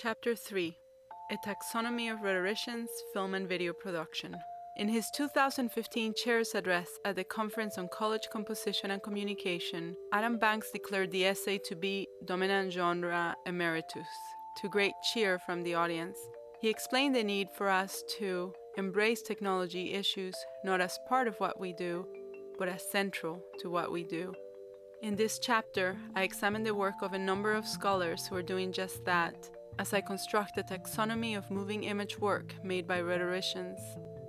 Chapter 3: A Taxonomy of Rhetoricians, Film and Video Production. In his 2015 chair's address at the Conference on College Composition and Communication, Adam Banks declared the essay to be dominant genre emeritus, to great cheer from the audience. He explained the need for us to embrace technology issues not as part of what we do, but as central to what we do. In this chapter, I examine the work of a number of scholars who are doing just that, as I construct a taxonomy of moving image work made by rhetoricians.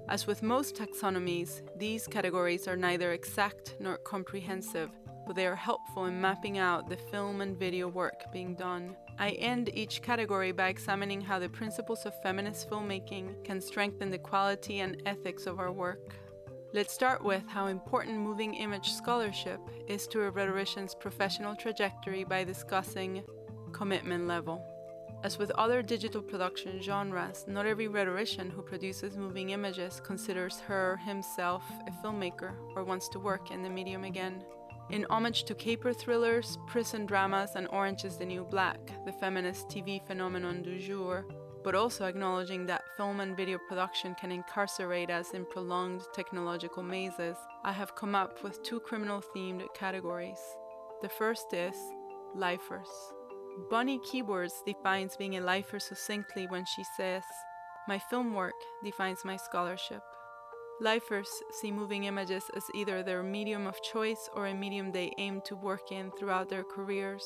As with most taxonomies, these categories are neither exact nor comprehensive, but they are helpful in mapping out the film and video work being done. I end each category by examining how the principles of feminist filmmaking can strengthen the quality and ethics of our work. Let's start with how important moving image scholarship is to a rhetorician's professional trajectory by discussing commitment level. As with other digital production genres, not every rhetorician who produces moving images considers her or himself a filmmaker or wants to work in the medium again. In homage to caper thrillers, prison dramas, and Orange is the New Black, the feminist TV phenomenon du jour, but also acknowledging that film and video production can incarcerate us in prolonged technological mazes, I have come up with two criminal-themed categories. The first is lifers. Bonnie Keywords defines being a lifer succinctly when she says, "My film work defines my scholarship." Lifers see moving images as either their medium of choice or a medium they aim to work in throughout their careers.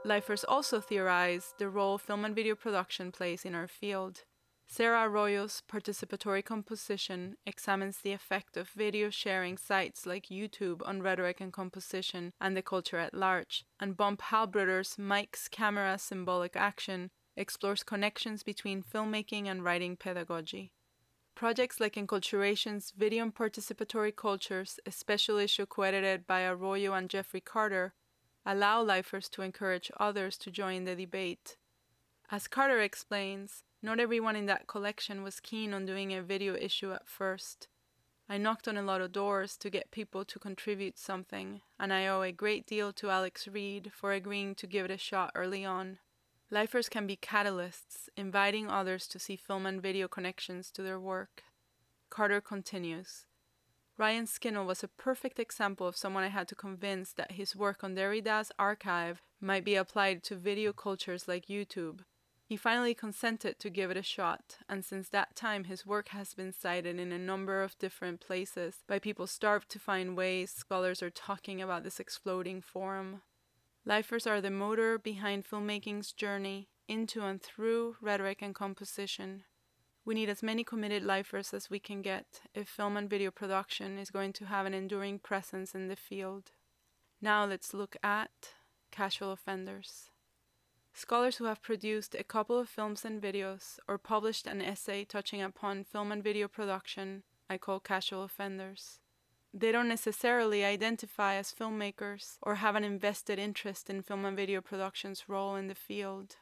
Lifers also theorize the role film and video production plays in our field. Sarah Arroyo's participatory composition examines the effect of video sharing sites like YouTube on rhetoric and composition and the culture at large, and Bump Halbrutter's Mike's Camera Symbolic Action explores connections between filmmaking and writing pedagogy. Projects like Enculturation's Video and Participatory Cultures, a special issue co-edited by Arroyo and Jeffrey Carter, allow lifers to encourage others to join the debate. As Carter explains, not everyone in that collection was keen on doing a video issue at first. I knocked on a lot of doors to get people to contribute something, and I owe a great deal to Alex Reed for agreeing to give it a shot early on. Lifers can be catalysts, inviting others to see film and video connections to their work. Carter continues, Ryan Skinnell was a perfect example of someone I had to convince that his work on Derrida's archive might be applied to video cultures like YouTube. He finally consented to give it a shot, and since that time his work has been cited in a number of different places by people starved to find ways scholars are talking about this exploding forum. Lifers are the motor behind filmmaking's journey into and through rhetoric and composition. We need as many committed lifers as we can get if film and video production is going to have an enduring presence in the field. Now let's look at casual offenders. Scholars who have produced a couple of films and videos or published an essay touching upon film and video production, I call casual offenders. They don't necessarily identify as filmmakers or have an invested interest in film and video production's role in the field.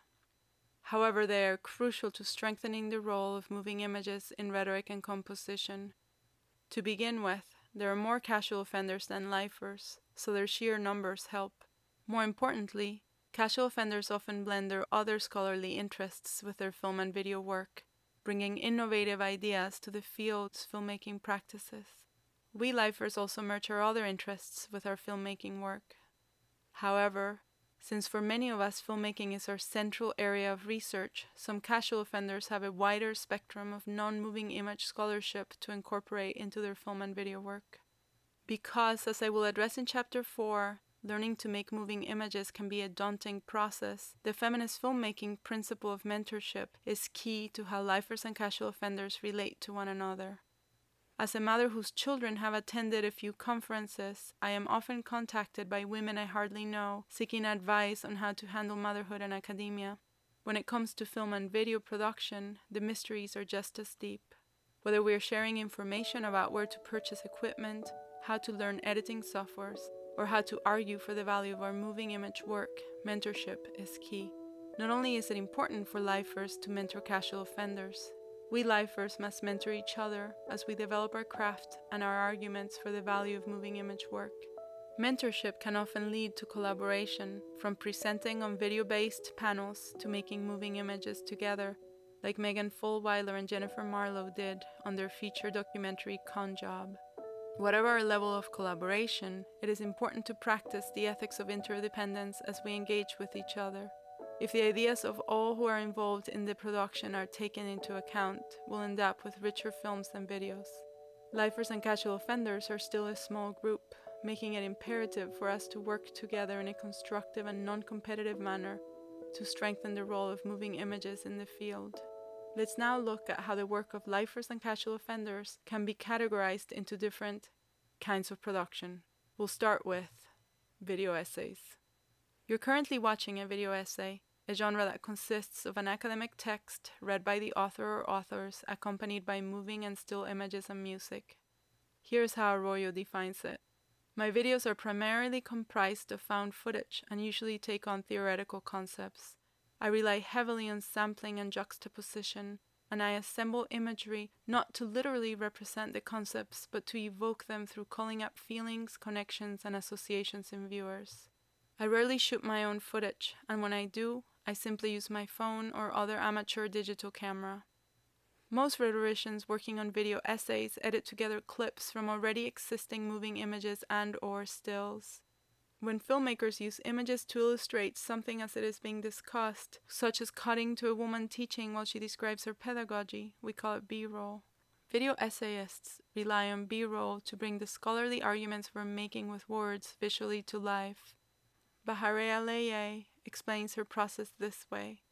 However, they are crucial to strengthening the role of moving images in rhetoric and composition. To begin with, there are more casual offenders than lifers, so their sheer numbers help. More importantly, casual offenders often blend their other scholarly interests with their film and video work, bringing innovative ideas to the field's filmmaking practices. We lifers also merge our other interests with our filmmaking work. However, since for many of us filmmaking is our central area of research, some casual offenders have a wider spectrum of non-moving image scholarship to incorporate into their film and video work. Because, as I will address in Chapter 4, learning to make moving images can be a daunting process, the feminist filmmaking principle of mentorship is key to how lifers and casual offenders relate to one another. As a mother whose children have attended a few conferences, I am often contacted by women I hardly know, seeking advice on how to handle motherhood and academia. When it comes to film and video production, the mysteries are just as deep. Whether we are sharing information about where to purchase equipment, how to learn editing softwares, or how to argue for the value of our moving image work, mentorship is key. Not only is it important for lifers to mentor casual offenders, we lifers must mentor each other as we develop our craft and our arguments for the value of moving image work. Mentorship can often lead to collaboration, from presenting on video-based panels to making moving images together, like Megan Fulweiler and Jennifer Marlowe did on their feature documentary Con Job. Whatever our level of collaboration, it is important to practice the ethics of interdependence as we engage with each other. If the ideas of all who are involved in the production are taken into account, we'll end up with richer films and videos. Lifers and casual offenders are still a small group, making it imperative for us to work together in a constructive and non-competitive manner to strengthen the role of moving images in the field. Let's now look at how the work of lifers and casual offenders can be categorized into different kinds of production. We'll start with video essays. You're currently watching a video essay, a genre that consists of an academic text read by the author or authors, accompanied by moving and still images and music. Here's how Arroyo defines it. My videos are primarily comprised of found footage and usually take on theoretical concepts. I rely heavily on sampling and juxtaposition, and I assemble imagery not to literally represent the concepts, but to evoke them through calling up feelings, connections, and associations in viewers. I rarely shoot my own footage, and when I do, I simply use my phone or other amateur digital camera. Most rhetoricians working on video essays edit together clips from already existing moving images and/or stills. When filmmakers use images to illustrate something as it is being discussed, such as cutting to a woman teaching while she describes her pedagogy, we call it B-roll. Video essayists rely on B-roll to bring the scholarly arguments we're making with words visually to life. Bahareh Aleye explains her process this way.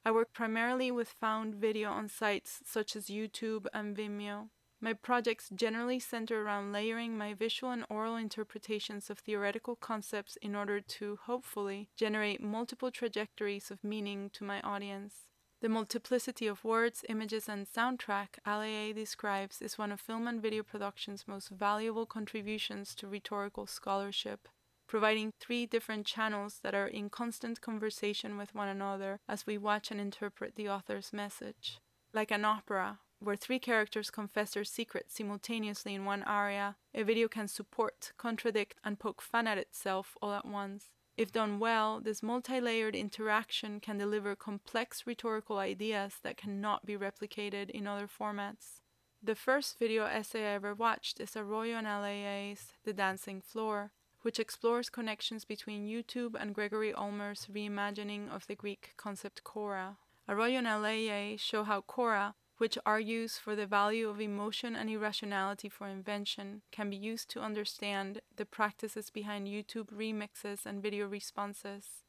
I work primarily with found video on sites such as YouTube and Vimeo. My projects generally center around layering my visual and oral interpretations of theoretical concepts in order to, hopefully, generate multiple trajectories of meaning to my audience. The multiplicity of words, images, and soundtrack Aleye describes is one of film and video production's most valuable contributions to rhetorical scholarship, providing 3 different channels that are in constant conversation with one another as we watch and interpret the author's message. Like an opera, where 3 characters confess their secrets simultaneously in one aria, a video can support, contradict, and poke fun at itself all at once. If done well, this multi-layered interaction can deliver complex rhetorical ideas that cannot be replicated in other formats. The first video essay I ever watched is Arroyo and Aleye's The Dancing Floor, which explores connections between YouTube and Gregory Ulmer's reimagining of the Greek concept chora. Arroyo and Aleye show how chora, which argues for the value of emotion and irrationality for invention, can be used to understand the practices behind YouTube remixes and video responses.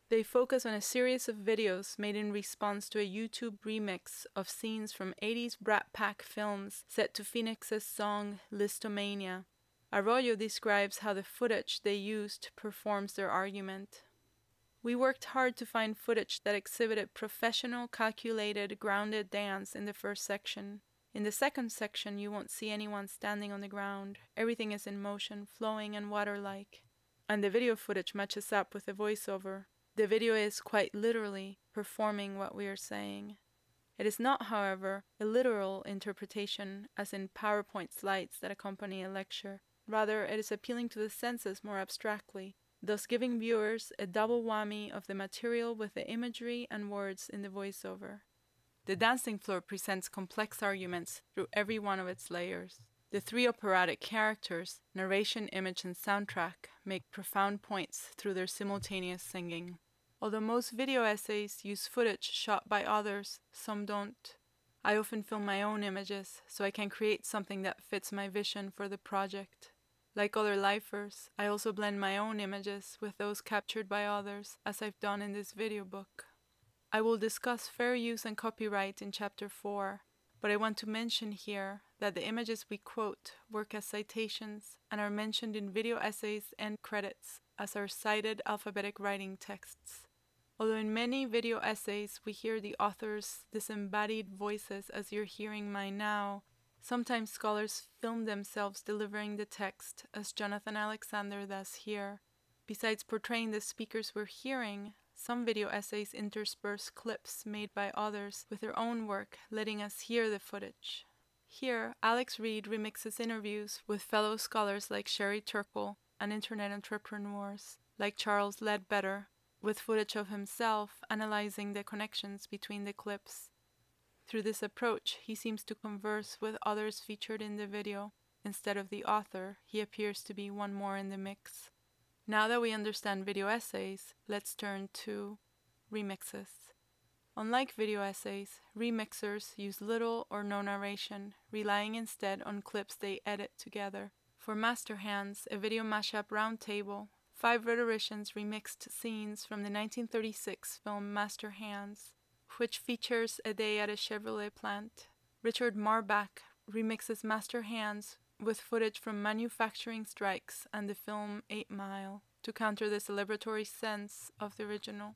They focus on a series of videos made in response to a YouTube remix of scenes from 80s Brat Pack films set to Phoenix's song Listomania. Arroyo describes how the footage they used performs their argument. We worked hard to find footage that exhibited professional, calculated, grounded dance in the first section. In the second section, you won't see anyone standing on the ground. Everything is in motion, flowing and water-like. And the video footage matches up with the voiceover. The video is, quite literally, performing what we are saying. It is not, however, a literal interpretation, as in PowerPoint slides that accompany a lecture. Rather, it is appealing to the senses more abstractly, thus giving viewers a double whammy of the material with the imagery and words in the voiceover. The Dancing Floor presents complex arguments through every one of its layers. The 3 operatic characters, narration, image, and soundtrack, make profound points through their simultaneous singing. Although most video essays use footage shot by others, some don't. I often film my own images, so I can create something that fits my vision for the project. Like other lifers, I also blend my own images with those captured by others, as I've done in this video book. I will discuss fair use and copyright in Chapter 4, but I want to mention here that the images we quote work as citations and are mentioned in video essays and credits as are cited alphabetic writing texts. Although in many video essays we hear the author's disembodied voices as you're hearing mine now, sometimes scholars film themselves delivering the text, as Jonathan Alexandra does here. Besides portraying the speakers we're hearing, some video essays intersperse clips made by others with their own work, letting us hear the footage. Here, Alex Reed remixes interviews with fellow scholars like Sherry Turkle, and internet entrepreneurs like Charles Ledbetter, with footage of himself analyzing the connections between the clips. Through this approach, he seems to converse with others featured in the video. Instead of the author, he appears to be one more in the mix. Now that we understand video essays, let's turn to remixes. Unlike video essays, remixers use little or no narration, relying instead on clips they edit together. For Master Hands, a video mashup roundtable, 5 rhetoricians remixed scenes from the 1936 film Master Hands, which features a day at a Chevrolet plant. Richard Marbach remixes Master Hands with footage from manufacturing strikes and the film 8 Mile to counter the celebratory sense of the original.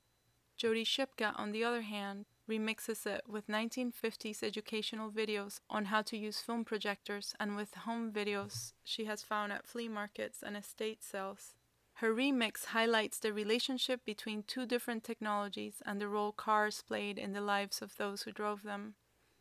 Jody Shipka, on the other hand, remixes it with 1950s educational videos on how to use film projectors and with home videos she has found at flea markets and estate sales. Her remix highlights the relationship between 2 different technologies and the role cars played in the lives of those who drove them.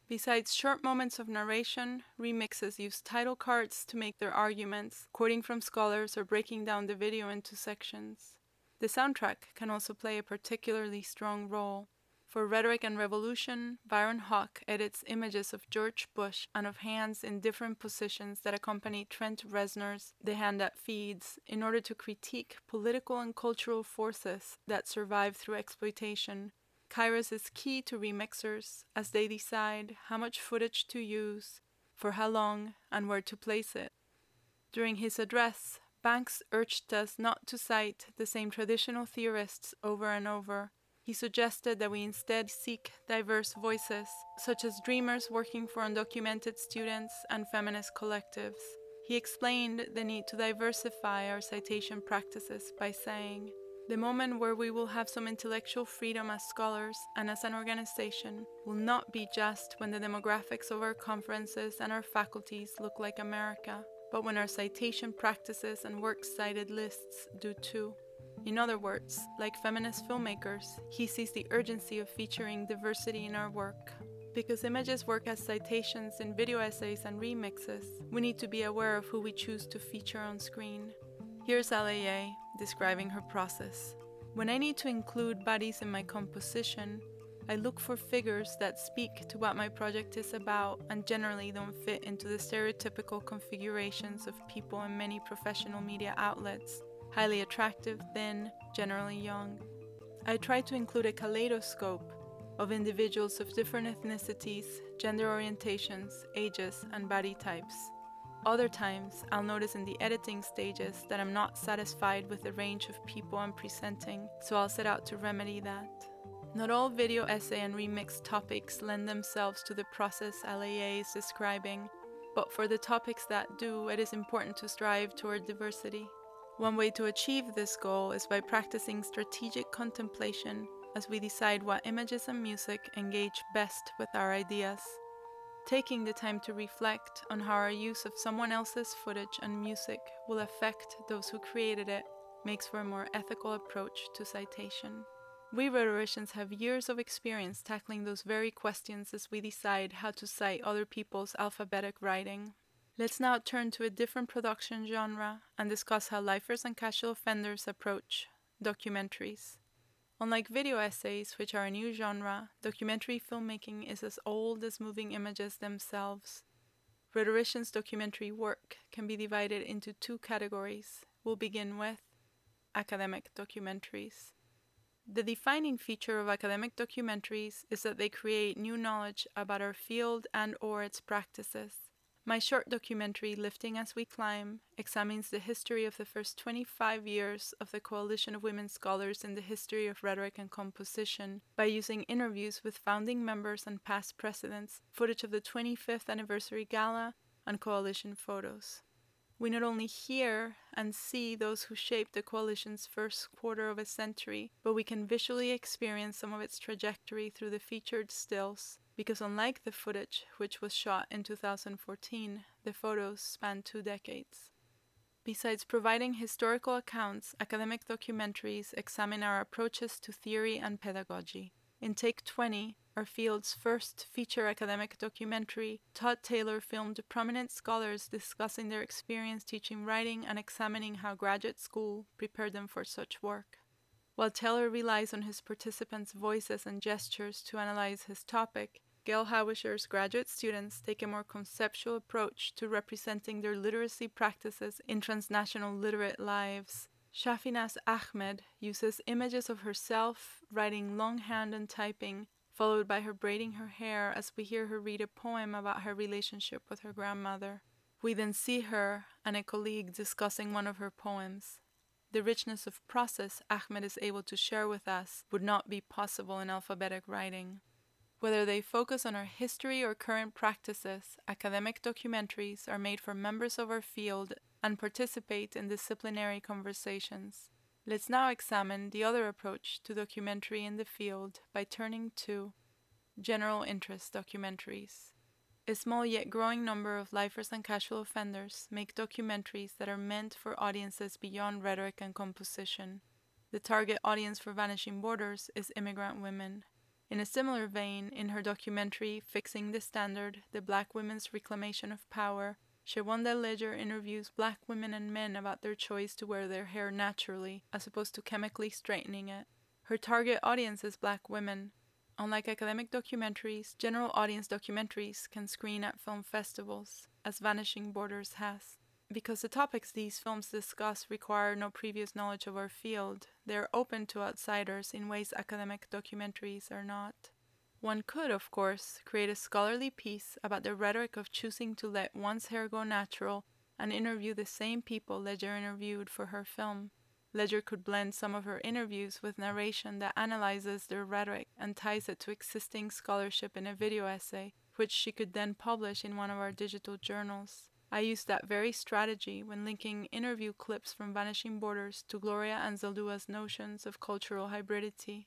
Besides short moments of narration, remixes use title cards to make their arguments, quoting from scholars or breaking down the video into sections. The soundtrack can also play a particularly strong role. For Rhetoric and Revolution, Byron Hawk edits images of George Bush and of hands in different positions that accompany Trent Reznor's The Hand That Feeds in order to critique political and cultural forces that survive through exploitation. Kairos is key to remixers as they decide how much footage to use, for how long, and where to place it. During his address, Banks urged us not to cite the same traditional theorists over and over. He suggested that we instead seek diverse voices, such as dreamers working for undocumented students and feminist collectives. He explained the need to diversify our citation practices by saying, "The moment where we will have some intellectual freedom as scholars and as an organization will not be just when the demographics of our conferences and our faculties look like America, but when our citation practices and works cited lists do too." In other words, like feminist filmmakers, he sees the urgency of featuring diversity in our work. Because images work as citations in video essays and remixes, we need to be aware of who we choose to feature on screen. Here's LAA describing her process. When I need to include bodies in my composition, I look for figures that speak to what my project is about and generally don't fit into the stereotypical configurations of people in many professional media outlets. Highly attractive, thin, generally young. I try to include a kaleidoscope of individuals of different ethnicities, gender orientations, ages, and body types. Other times, I'll notice in the editing stages that I'm not satisfied with the range of people I'm presenting, so I'll set out to remedy that. Not all video essay and remix topics lend themselves to the process LAA is describing, but for the topics that do, it is important to strive toward diversity. One way to achieve this goal is by practicing strategic contemplation as we decide what images and music engage best with our ideas. Taking the time to reflect on how our use of someone else's footage and music will affect those who created it makes for a more ethical approach to citation. We rhetoricians have years of experience tackling those very questions as we decide how to cite other people's alphabetic writing. Let's now turn to a different production genre and discuss how lifers and casual offenders approach documentaries. Unlike video essays, which are a new genre, documentary filmmaking is as old as moving images themselves. Rhetoricians' documentary work can be divided into 2 categories. We'll begin with academic documentaries. The defining feature of academic documentaries is that they create new knowledge about our field and/or its practices. My short documentary, Lifting as We Climb, examines the history of the first 25 years of the Coalition of Women Scholars in the History of Rhetoric and Composition by using interviews with founding members and past presidents, footage of the 25th anniversary gala, and coalition photos. We not only hear and see those who shaped the coalition's first quarter of a century, but we can visually experience some of its trajectory through the featured stills, because unlike the footage, which was shot in 2014, the photos span 2 decades. Besides providing historical accounts, academic documentaries examine our approaches to theory and pedagogy. In Take 20, our field's first feature academic documentary, Todd Taylor filmed prominent scholars discussing their experience teaching writing and examining how graduate school prepared them for such work. While Taylor relies on his participants' voices and gestures to analyze his topic, Gail Howisher's graduate students take a more conceptual approach to representing their literacy practices in transnational literate lives. Shafinaz Ahmed uses images of herself writing longhand and typing, followed by her braiding her hair as we hear her read a poem about her relationship with her grandmother. We then see her and a colleague discussing one of her poems. The richness of process Ahmed is able to share with us would not be possible in alphabetic writing. Whether they focus on our history or current practices, academic documentaries are made for members of our field and participate in disciplinary conversations. Let's now examine the other approach to documentary in the field by turning to general interest documentaries. A small yet growing number of lifers and casual offenders make documentaries that are meant for audiences beyond rhetoric and composition. The target audience for Vanishing Borders is immigrant women. In a similar vein, in her documentary Fixing the Standard, The Black Women's Reclamation of Power, Shewanda Ledger interviews Black women and men about their choice to wear their hair naturally, as opposed to chemically straightening it. Her target audience is Black women. Unlike academic documentaries, general audience documentaries can screen at film festivals, as Vanishing Borders has. Because the topics these films discuss require no previous knowledge of our field, they are open to outsiders in ways academic documentaries are not. One could, of course, create a scholarly piece about the rhetoric of choosing to let one's hair go natural and interview the same people Ledger interviewed for her film. Ledger could blend some of her interviews with narration that analyzes their rhetoric and ties it to existing scholarship in a video essay, which she could then publish in one of our digital journals. I used that very strategy when linking interview clips from Vanishing Borders to Gloria Anzaldua's notions of cultural hybridity.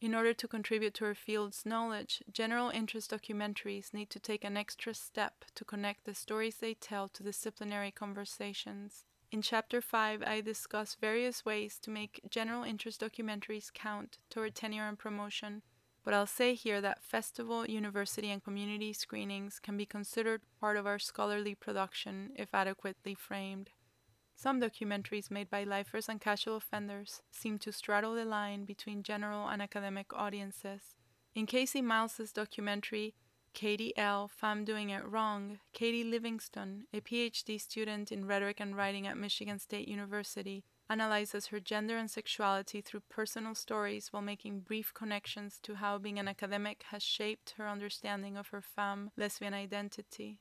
In order to contribute to our field's knowledge, general interest documentaries need to take an extra step to connect the stories they tell to disciplinary conversations. In Chapter 5, I discuss various ways to make general interest documentaries count toward tenure and promotion, but I'll say here that festival, university, and community screenings can be considered part of our scholarly production if adequately framed. Some documentaries made by lifers and casual offenders seem to straddle the line between general and academic audiences. In Casey Miles's documentary, Katie L. Fam Doing It Wrong, Katie Livingston, a PhD student in rhetoric and writing at Michigan State University, analyzes her gender and sexuality through personal stories while making brief connections to how being an academic has shaped her understanding of her femme lesbian identity.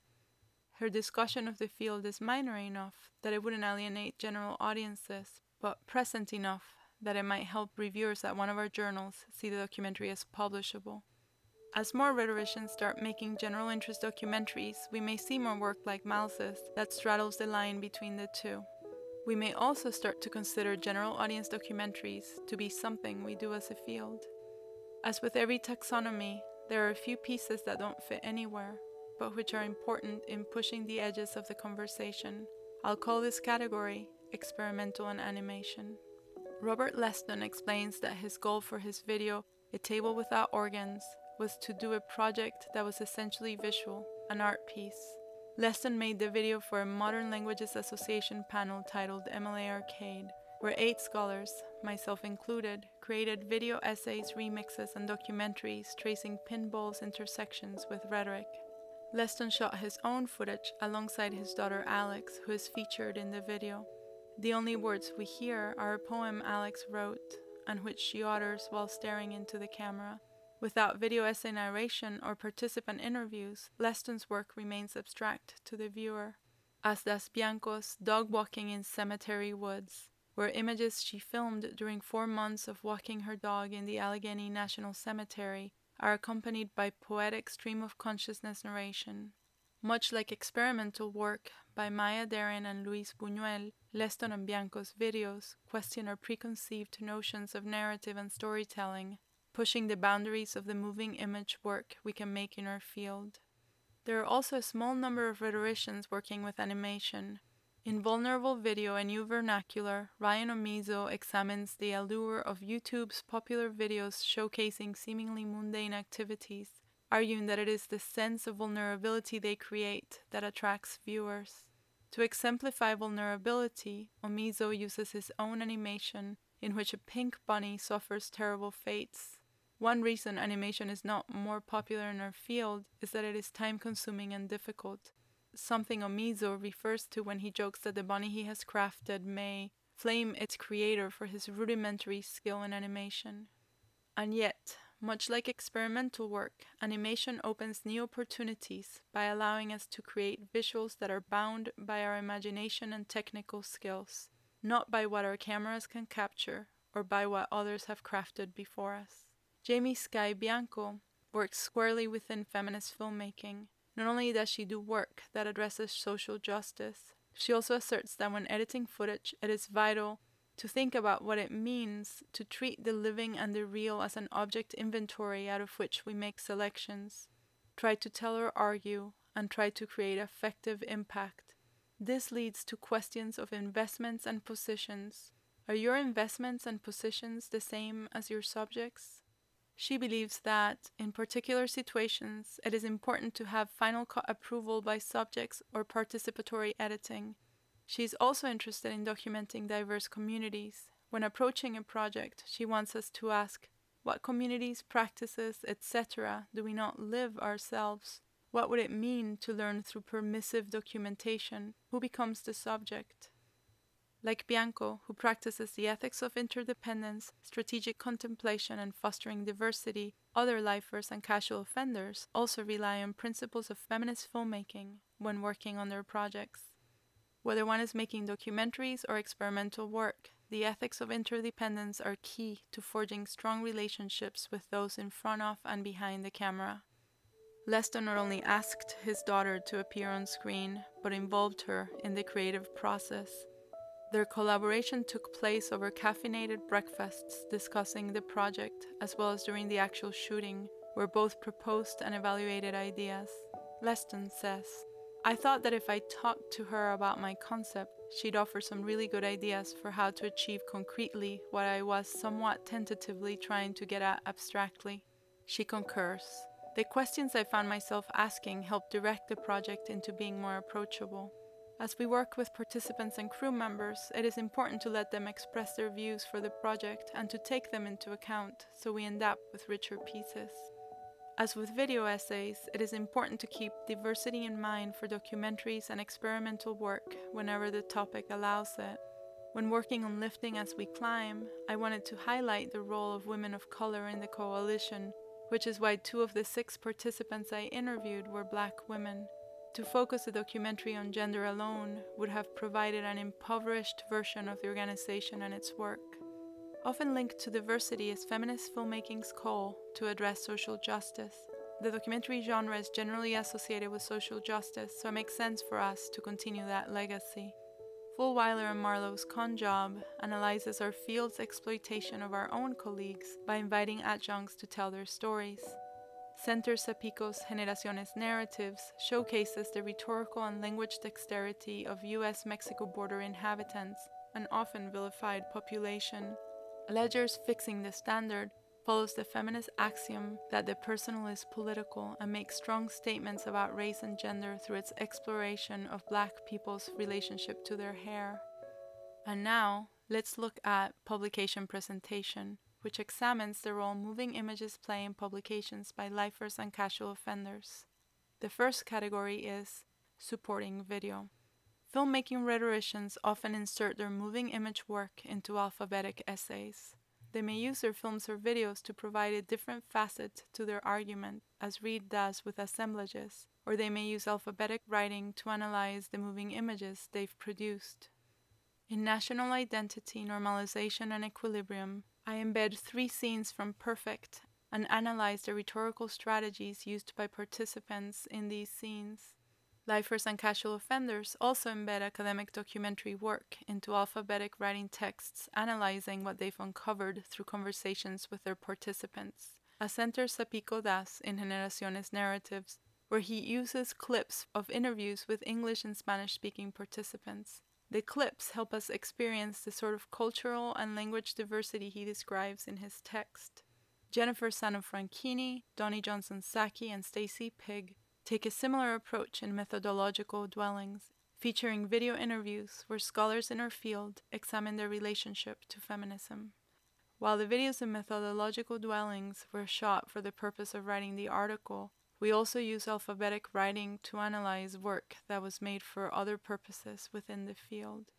Her discussion of the field is minor enough that it wouldn't alienate general audiences, but present enough that it might help reviewers at one of our journals see the documentary as publishable. As more rhetoricians start making general interest documentaries, we may see more work like Miles's that straddles the line between the two. We may also start to consider general audience documentaries to be something we do as a field. As with every taxonomy, there are a few pieces that don't fit anywhere, but which are important in pushing the edges of the conversation. I'll call this category experimental and animation. Robert Leston explains that his goal for his video, A Table Without Organs, was to do a project that was essentially visual, an art piece. Leston made the video for a Modern Languages Association panel titled MLA Arcade, where 8 scholars, myself included, created video essays, remixes, and documentaries tracing pinball's intersections with rhetoric. Leston shot his own footage alongside his daughter Alex, who is featured in the video. The only words we hear are a poem Alex wrote, and which she utters while staring into the camera. Without video essay narration or participant interviews, Leston's work remains abstract to the viewer, as does Bianco's Dog Walking in Cemetery Woods, where images she filmed during 4 months of walking her dog in the Allegheny National Cemetery are accompanied by poetic stream of consciousness narration. Much like experimental work by Maya Deren and Luis Buñuel, Leston and Bianco's videos question our preconceived notions of narrative and storytelling, pushing the boundaries of the moving image work we can make in our field. There are also a small number of rhetoricians working with animation. In Vulnerable Video, a New Vernacular, Ryan Omizo examines the allure of YouTube's popular videos showcasing seemingly mundane activities, arguing that it is the sense of vulnerability they create that attracts viewers. To exemplify vulnerability, Omizo uses his own animation in which a pink bunny suffers terrible fates. One reason animation is not more popular in our field is that it is time-consuming and difficult, something Omizo refers to when he jokes that the bunny he has crafted may flame its creator for his rudimentary skill in animation. And yet, much like experimental work, animation opens new opportunities by allowing us to create visuals that are bound by our imagination and technical skills, not by what our cameras can capture or by what others have crafted before us. Jamie Sky Bianco works squarely within feminist filmmaking. Not only does she do work that addresses social justice, she also asserts that when editing footage, it is vital to think about what it means to treat the living and the real as an object inventory out of which we make selections, try to tell or argue, and try to create effective impact. This leads to questions of investments and positions. Are your investments and positions the same as your subjects? She believes that, in particular situations, it is important to have final cut approval by subjects or participatory editing. She is also interested in documenting diverse communities. When approaching a project, she wants us to ask, what communities, practices, etc. do we not live ourselves? What would it mean to learn through permissive documentation? Who becomes the subject? Like Bianco, who practices the ethics of interdependence, strategic contemplation, and fostering diversity, other lifers and casual offenders also rely on principles of feminist filmmaking when working on their projects. Whether one is making documentaries or experimental work, the ethics of interdependence are key to forging strong relationships with those in front of and behind the camera. Leston not only asked his daughter to appear on screen, but involved her in the creative process. Their collaboration took place over caffeinated breakfasts discussing the project, as well as during the actual shooting, where both proposed and evaluated ideas. Leston says, I thought that if I talked to her about my concept, she'd offer some really good ideas for how to achieve concretely what I was somewhat tentatively trying to get at abstractly. She concurs. The questions I found myself asking helped direct the project into being more approachable. As we work with participants and crew members, it is important to let them express their views for the project and to take them into account so we end up with richer pieces. As with video essays, it is important to keep diversity in mind for documentaries and experimental work whenever the topic allows it. When working on Lifting as We Climb, I wanted to highlight the role of women of color in the coalition, which is why 2 of the 6 participants I interviewed were Black women. To focus the documentary on gender alone would have provided an impoverished version of the organization and its work. Often linked to diversity is feminist filmmaking's call to address social justice. The documentary genre is generally associated with social justice, so it makes sense for us to continue that legacy. Fulwiler and Marlowe's Con Job analyzes our field's exploitation of our own colleagues by inviting adjuncts to tell their stories. Center Sapico's Generaciones Narratives showcases the rhetorical and language dexterity of U.S.-Mexico border inhabitants, an often vilified population. Ledger's Fixing the Standard follows the feminist axiom that the personal is political and makes strong statements about race and gender through its exploration of Black people's relationship to their hair. And now, let's look at Publication Presentation, which examines the role moving images play in publications by lifers and casual offenders. The first category is supporting video. Filmmaking rhetoricians often insert their moving image work into alphabetic essays. They may use their films or videos to provide a different facet to their argument, as Reed does with assemblages, or they may use alphabetic writing to analyze the moving images they've produced. In National Identity, Normalization, and Equilibrium, I embed 3 scenes from Perfect and analyze the rhetorical strategies used by participants in these scenes. Lifers and casual offenders also embed academic documentary work into alphabetic writing texts, analyzing what they've uncovered through conversations with their participants, as Center Sapico does in Generaciones Narratives, where he uses clips of interviews with English and Spanish-speaking participants. The clips help us experience the sort of cultural and language diversity he describes in his text. Jennifer Sanofranchini, Donnie Johnson-Sacchi, and Stacy Pigg take a similar approach in Methodological Dwellings, featuring video interviews where scholars in our field examine their relationship to feminism. While the videos in Methodological Dwellings were shot for the purpose of writing the article, we also use alphabetic writing to analyze work that was made for other purposes within the field.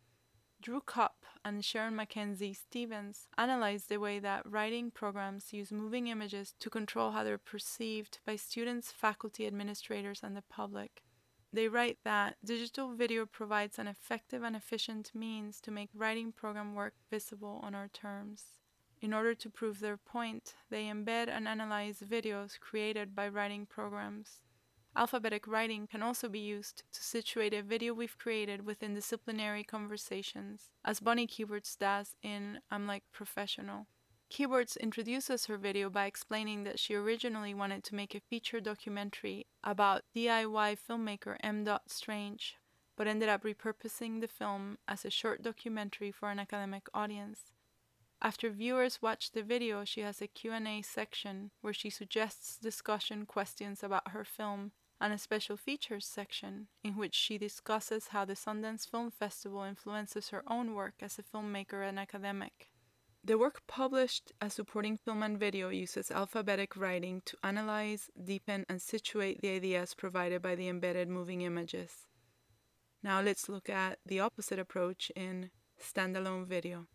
Drew Kopp and Sharon Mackenzie Stevens analyzed the way that writing programs use moving images to control how they're perceived by students, faculty, administrators, and the public. They write that digital video provides an effective and efficient means to make writing program work visible on our terms. In order to prove their point, they embed and analyze videos created by writing programs. Alphabetic writing can also be used to situate a video we've created within disciplinary conversations, as Bonnie Keywords does in I'm Like Professional. Keywords introduces her video by explaining that she originally wanted to make a feature documentary about DIY filmmaker M. Strange, but ended up repurposing the film as a short documentary for an academic audience. After viewers watch the video, she has a Q&A section where she suggests discussion questions about her film, and a special features section in which she discusses how the Sundance Film Festival influences her own work as a filmmaker and academic. The work published as supporting film and video uses alphabetic writing to analyze, deepen, and situate the ideas provided by the embedded moving images. Now let's look at the opposite approach in standalone video.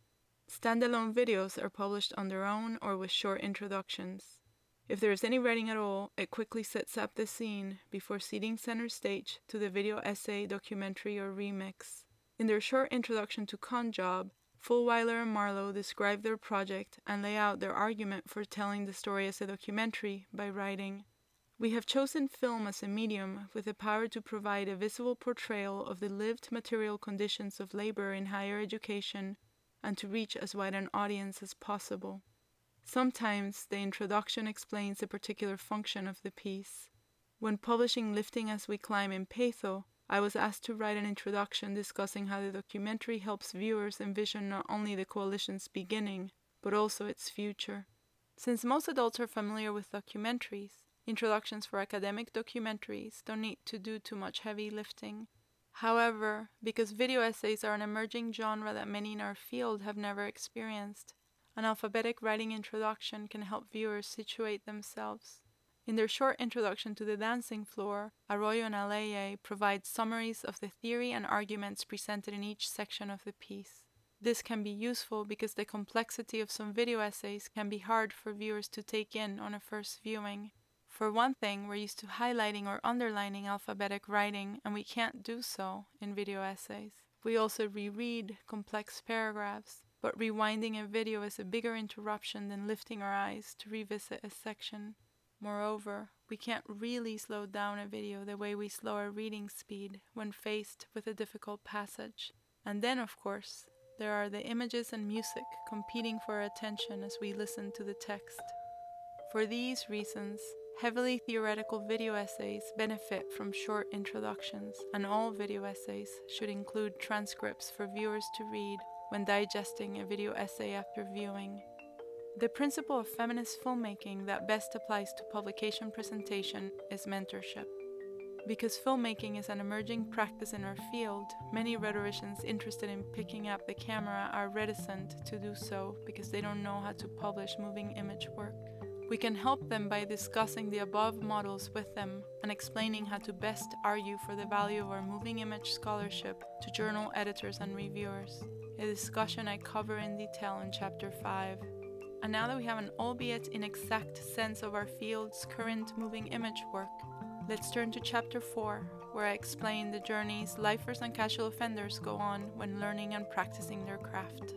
Standalone videos are published on their own or with short introductions. If there is any writing at all, it quickly sets up the scene before ceding center stage to the video essay, documentary, or remix. In their short introduction to Con Job, Fulwiler and Marlowe describe their project and lay out their argument for telling the story as a documentary by writing, "We have chosen film as a medium with the power to provide a visible portrayal of the lived material conditions of labor in higher education and to reach as wide an audience as possible. Sometimes the introduction explains a particular function of the piece. When publishing Lifting as We Climb in Peitho, I was asked to write an introduction discussing how the documentary helps viewers envision not only the coalition's beginning, but also its future. Since most adults are familiar with documentaries, introductions for academic documentaries don't need to do too much heavy lifting. However, because video essays are an emerging genre that many in our field have never experienced, an alphabetic writing introduction can help viewers situate themselves. In their short introduction to The Dancing Floor, Arroyo and Aleye provide summaries of the theory and arguments presented in each section of the piece. This can be useful because the complexity of some video essays can be hard for viewers to take in on a first viewing. For one thing, we're used to highlighting or underlining alphabetic writing, and we can't do so in video essays. We also reread complex paragraphs, but rewinding a video is a bigger interruption than lifting our eyes to revisit a section. Moreover, we can't really slow down a video the way we slow our reading speed when faced with a difficult passage. And then, of course, there are the images and music competing for our attention as we listen to the text. For these reasons, heavily theoretical video essays benefit from short introductions, and all video essays should include transcripts for viewers to read when digesting a video essay after viewing. The principle of feminist filmmaking that best applies to publication presentation is mentorship. Because filmmaking is an emerging practice in our field, many rhetoricians interested in picking up the camera are reticent to do so because they don't know how to publish moving image work. We can help them by discussing the above models with them and explaining how to best argue for the value of our moving image scholarship to journal editors and reviewers, a discussion I cover in detail in Chapter 5. And now that we have an albeit inexact sense of our field's current moving image work, let's turn to Chapter 4, where I explain the journeys lifers and casual offenders go on when learning and practicing their craft.